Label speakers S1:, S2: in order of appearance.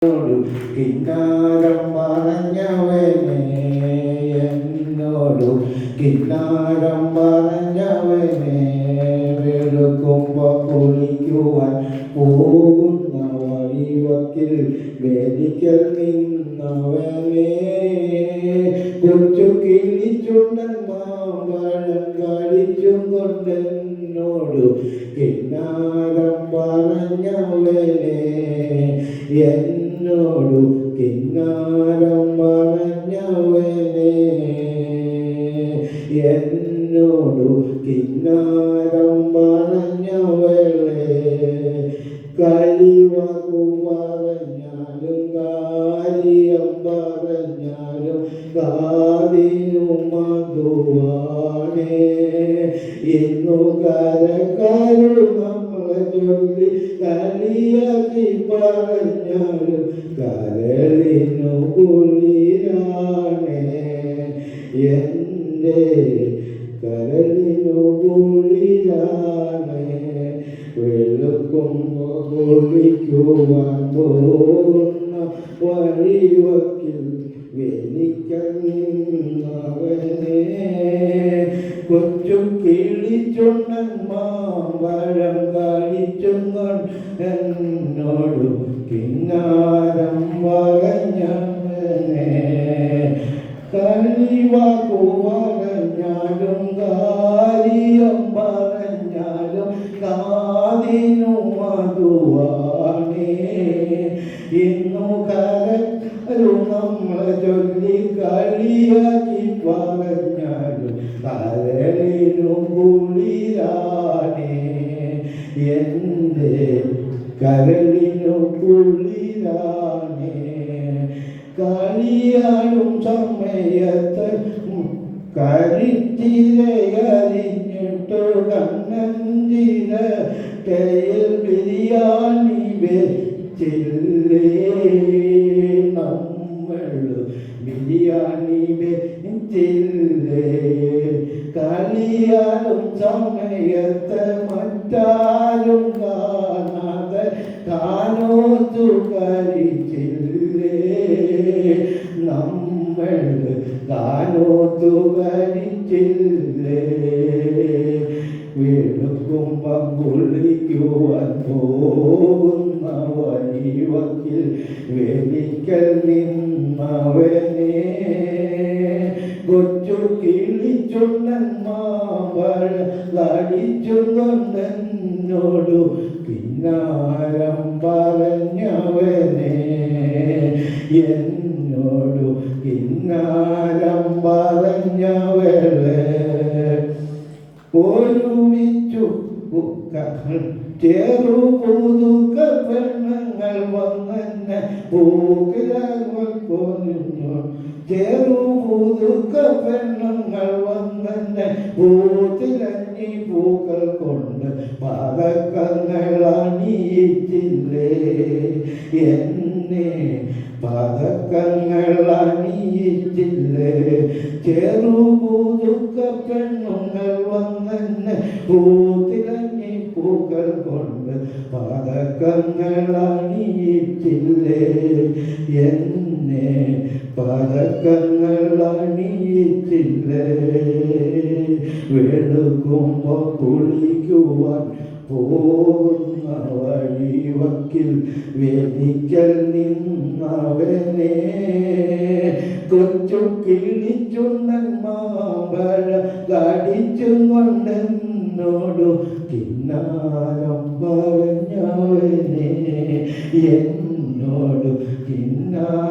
S1: കിന്നാരം പറഞ്ഞവനെ എന്നോടു കിന്നാരം പറഞ്ഞവനെ വെളുക്കുമ്പോ കുളിക്കുവാൻ പോകുന്ന വഴിവക്കിൽ വേദിക്കൽ നിന്നവനെ കൊച്ചു കിളിച്ചുണ്ടൻ മാമ്പഴം കളിച്ചും കൊണ്ടെന്നോടു കിന്നാരം പറഞ്ഞവനെ എന്നോടു കിന്നാരം പറഞ്ഞവനെ എന്നോടു കിന്നാരം പറഞ്ഞവളെ കളിവാക്കു പറഞ്ഞാലും കാര്യം പറഞ്ഞാലും കാതിനു മധുവാണേ ഇന്നു കരകരു നമ്മളെ ചൊല്ലി കളിയാക്കി പറഞ്ഞാലും കരളിനു കുളിരാണേ എൻ്റെ കരളിനു കുളിരാണേ വെളുക്കുമ്പോ കുളിക്കുവാൻ പോകുന്ന വഴിവക്കിൽ വെനിക്കൽ നിന്നവനെ കൊച്ചു കിളിച്ചുണ്ണൻ മാമ്പഴം കളിച്ചുങ്ങൾ എന്നോടു കിന്നാരം പറഞ്ഞവനെ കളിവാക്കു പറഞ്ഞാലും കാര്യം പറഞ്ഞാലും കാതിനു മധുവാണേ ഇന്നു കരകരു നമ്മളെ ചൊല്ലി കളിയാക്കി പറഞ്ഞാലും കരളിനു കുളിരാണേ എൻ്റെ കരളിനു കുളിരാണേ കളിയാടും സമയത്ത് കരിച്ചിരയറിഞ്ഞിട്ടു കണ്ണഞ്ചിര കയ്യിൽ ബിരിയാണി വെച്ചില്ലേ നമ്മൾ ബിരിയാണി വെച്ചില്ലേ കളിയാടും സമയത്ത് മറ്റാരും കാണാതെ കാനോത്തു കരിച്ചില്ലേ നമ്മൾ കാനോത്തു കരിച്ചില്ലേ വെളുക്കുമ്പം കുളിക്കുവാൻ പോകുന്ന വഴിവക്കിൽ വെളിക്കൽ നിന്നവനെ കൊച്ചു കിളിച്ചുണ്ണൻ മാമ്പഴടിച്ചും കൊണ്ടെന്നോടു കിന്നാരം പറഞ്ഞവനെ എന്നോടു കിന്നാരം പറഞ്ഞവളെ ഒരുമിച്ചു ചേറു പുതുക്ക പെണ്ണുങ്ങൾ വന്നെന്നെ പൂക്കിലാങ്ങൾ കൊന്നു ചേറു പുതുക്ക പെണ്ണുങ്ങൾ വന്നെന്നെ പൂത്തിലഞ്ഞി പൂക്കൾ കൊണ്ട് പതക്കങ്ങൾ അണിയിച്ചില്ലേ എന്നെ പതക്കങ്ങൾ അണിയിച്ചില്ലേ ചെറു പുതുക്ക പെണ്ണുങ്ങൾ വന്നെന്നെ പൂത്തിലഞ്ഞി പൂക്കൾ കൊണ്ട് പതക്കങ്ങൾ അണിയിച്ചില്ലേ എന്നെ പതക്കങ്ങൾ അണിയിച്ചില്ലേ വെളുക്കുമ്പോ കുളിക്കുവാൻ പോകുന്ന വഴിവക്കിൽ വേദിക്കൽ നിന്നവനെ കൊച്ചു കിളിച്ചുണ്ണൻ മാമ്പഴം കടിച്ചും കൊണ്ടെന്നോടു കിന്നാരം പറഞ്ഞവനെ എന്നോടു കിന്നാരം